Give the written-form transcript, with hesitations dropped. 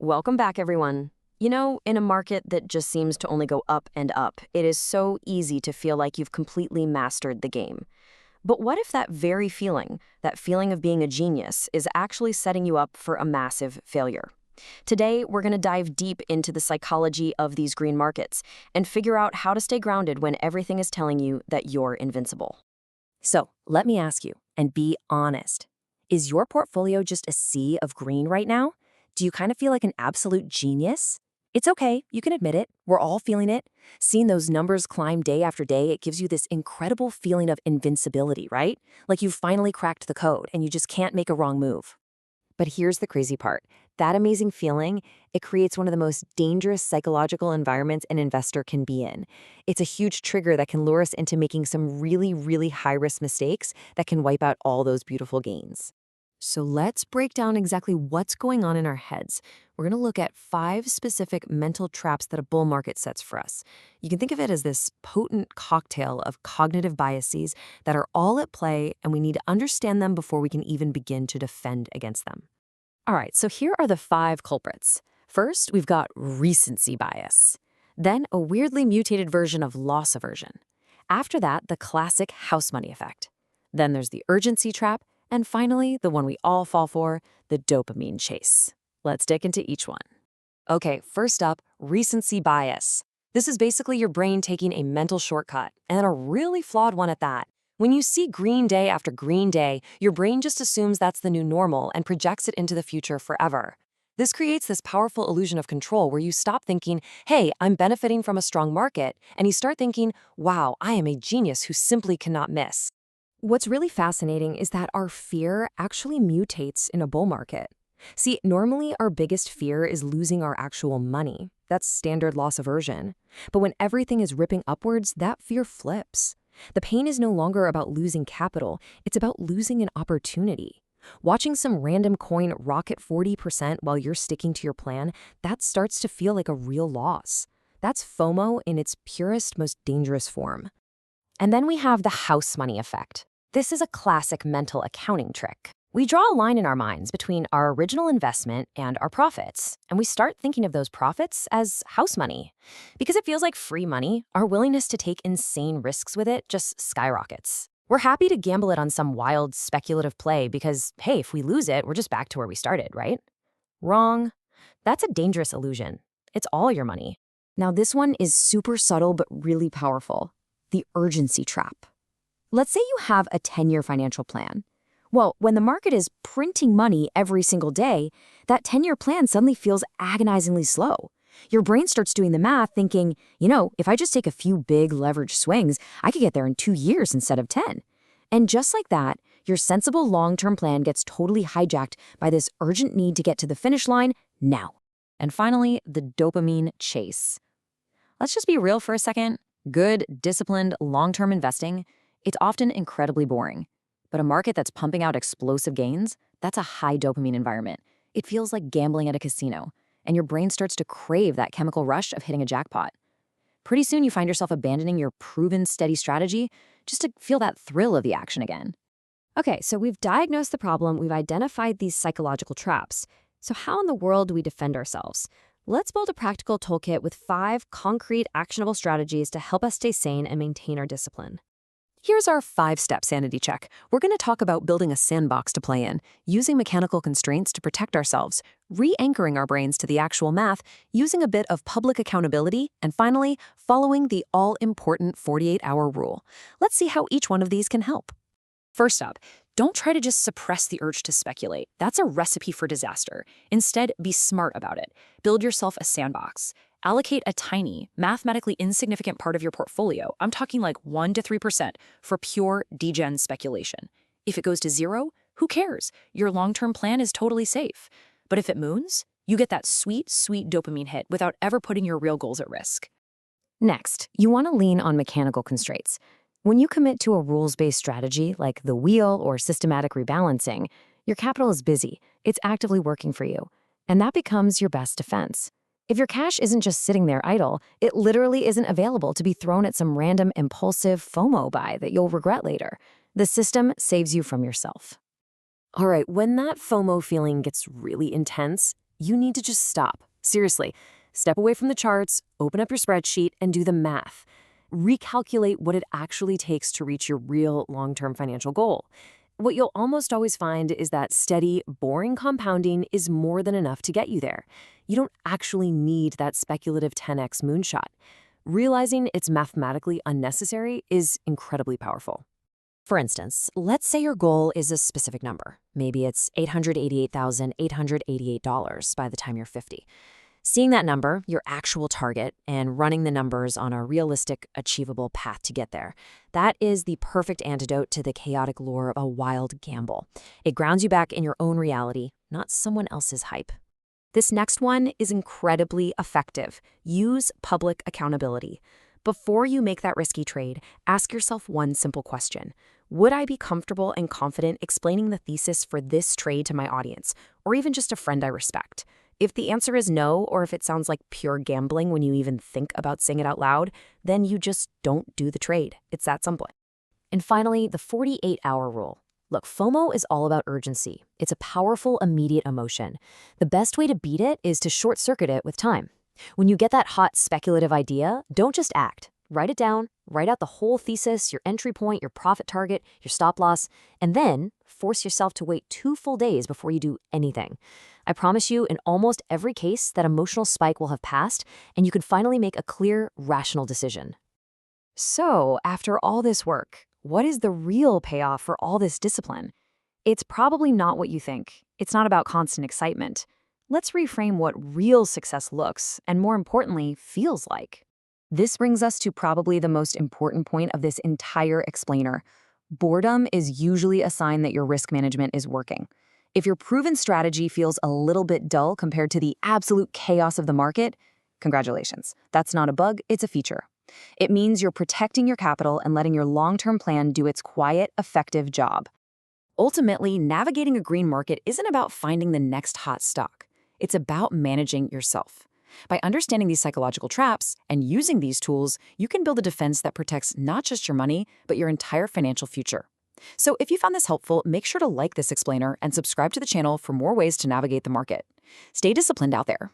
Welcome back, everyone. In a market that just seems to only go up and up, it is so easy to feel like you've completely mastered the game. But what if that very feeling, that feeling of being a genius, is actually setting you up for a massive failure? Today, we're going to dive deep into the psychology of these green markets and figure out how to stay grounded when everything is telling you that you're invincible. So let me ask you, and be honest. Is your portfolio just a sea of green right now? Do you kind of feel like an absolute genius? It's okay, you can admit it. We're all feeling it. Seeing those numbers climb day after day, it gives you this incredible feeling of invincibility, right? Like you've finally cracked the code and you just can't make a wrong move. But here's the crazy part. That amazing feeling, it creates one of the most dangerous psychological environments an investor can be in. It's a huge trigger that can lure us into making some really high-risk mistakes that can wipe out all those beautiful gains. So let's break down exactly what's going on in our heads. We're going to look at 5 specific mental traps that a bull market sets for us. You can think of it as this potent cocktail of cognitive biases that are all at play, and we need to understand them before we can even begin to defend against them. All right, so here are the 5 culprits. First, we've got recency bias. Then a weirdly mutated version of loss aversion. After that, the classic house money effect. Then there's the urgency trap. And finally, the one we all fall for, the dopamine chase. Let's dig into each one. Okay, first up, recency bias. This is basically your brain taking a mental shortcut, and a really flawed one at that. When you see green day after green day, your brain just assumes that's the new normal and projects it into the future forever. This creates this powerful illusion of control where you stop thinking, hey, I'm benefiting from a strong market, and you start thinking, wow, I am a genius who simply cannot miss. What's really fascinating is that our fear actually mutates in a bull market. See, normally our biggest fear is losing our actual money. That's standard loss aversion. But when everything is ripping upwards, that fear flips. The pain is no longer about losing capital, it's about losing an opportunity. Watching some random coin rocket 40% while you're sticking to your plan, that starts to feel like a real loss. That's FOMO in its purest, most dangerous form. And then we have the house money effect. This is a classic mental accounting trick. We draw a line in our minds between our original investment and our profits, and we start thinking of those profits as house money. Because it feels like free money, our willingness to take insane risks with it just skyrockets. We're happy to gamble it on some wild speculative play because, hey, if we lose it, we're just back to where we started, right? Wrong. That's a dangerous illusion. It's all your money. Now, this one is super subtle but really powerful. The urgency trap. Let's say you have a 10-year financial plan. Well, when the market is printing money every single day, that 10-year plan suddenly feels agonizingly slow. Your brain starts doing the math thinking, if I just take a few big leverage swings, I could get there in 2 years instead of 10. And just like that, your sensible long-term plan gets totally hijacked by this urgent need to get to the finish line now. And finally, the dopamine chase. Let's just be real for a second. Good, disciplined, long-term investing, it's often incredibly boring. But a market that's pumping out explosive gains, that's a high dopamine environment. It feels like gambling at a casino, and your brain starts to crave that chemical rush of hitting a jackpot. Pretty soon you find yourself abandoning your proven steady strategy just to feel that thrill of the action again. Okay, so we've diagnosed the problem, we've identified these psychological traps. So how in the world do we defend ourselves? Let's build a practical toolkit with 5 concrete, actionable strategies to help us stay sane and maintain our discipline. Here's our 5-step sanity check. We're going to talk about building a sandbox to play in, using mechanical constraints to protect ourselves, re-anchoring our brains to the actual math, using a bit of public accountability, and finally, following the all-important 48-hour rule. Let's see how each one of these can help. First up, don't try to just suppress the urge to speculate. That's a recipe for disaster. Instead, be smart about it. Build yourself a sandbox. Allocate a tiny, mathematically insignificant part of your portfolio, I'm talking like 1 to 3%, for pure degen speculation. If it goes to 0, who cares? Your long-term plan is totally safe. But if it moons, you get that sweet dopamine hit without ever putting your real goals at risk. Next, you want to lean on mechanical constraints. When you commit to a rules-based strategy like the wheel or systematic rebalancing, your capital is busy, it's actively working for you, and that becomes your best defense. If your cash isn't just sitting there idle, it literally isn't available to be thrown at some random impulsive FOMO buy that you'll regret later. The system saves you from yourself. All right, when that FOMO feeling gets really intense, You need to just stop. Seriously, step away from the charts, open up your spreadsheet, and do the math. Recalculate what it actually takes to reach your real long-term financial goal. What you'll almost always find is that steady, boring compounding is more than enough to get you there. You don't actually need that speculative 10x moonshot. Realizing it's mathematically unnecessary is incredibly powerful. For instance, let's say your goal is a specific number. Maybe it's $888,888 by the time you're 50. Seeing that number, your actual target, and running the numbers on a realistic, achievable path to get there, that is the perfect antidote to the chaotic lure of a wild gamble. It grounds you back in your own reality, not someone else's hype. This next one is incredibly effective. Use public accountability. Before you make that risky trade, ask yourself one simple question. Would I be comfortable and confident explaining the thesis for this trade to my audience, or even just a friend I respect? If the answer is no, or if it sounds like pure gambling when you even think about saying it out loud, then you just don't do the trade. It's that simple. And finally, the 48-hour rule. Look, FOMO is all about urgency. It's a powerful, immediate emotion. The best way to beat it is to short-circuit it with time. When you get that hot speculative idea, don't just act. Write it down, write out the whole thesis, your entry point, your profit target, your stop loss, and then force yourself to wait 2 full days before you do anything. I promise you, in almost every case, that emotional spike will have passed, and you can finally make a clear, rational decision. So, after all this work, what is the real payoff for all this discipline? It's probably not what you think. It's not about constant excitement. Let's reframe what real success looks, and more importantly, feels like. This brings us to probably the most important point of this entire explainer. Boredom is usually a sign that your risk management is working. If your proven strategy feels a little bit dull compared to the absolute chaos of the market, congratulations. That's not a bug, it's a feature. It means you're protecting your capital and letting your long-term plan do its quiet, effective job. Ultimately, navigating a green market isn't about finding the next hot stock. It's about managing yourself. By understanding these psychological traps and using these tools, you can build a defense that protects not just your money, but your entire financial future. So if you found this helpful, make sure to like this explainer and subscribe to the channel for more ways to navigate the market. Stay disciplined out there.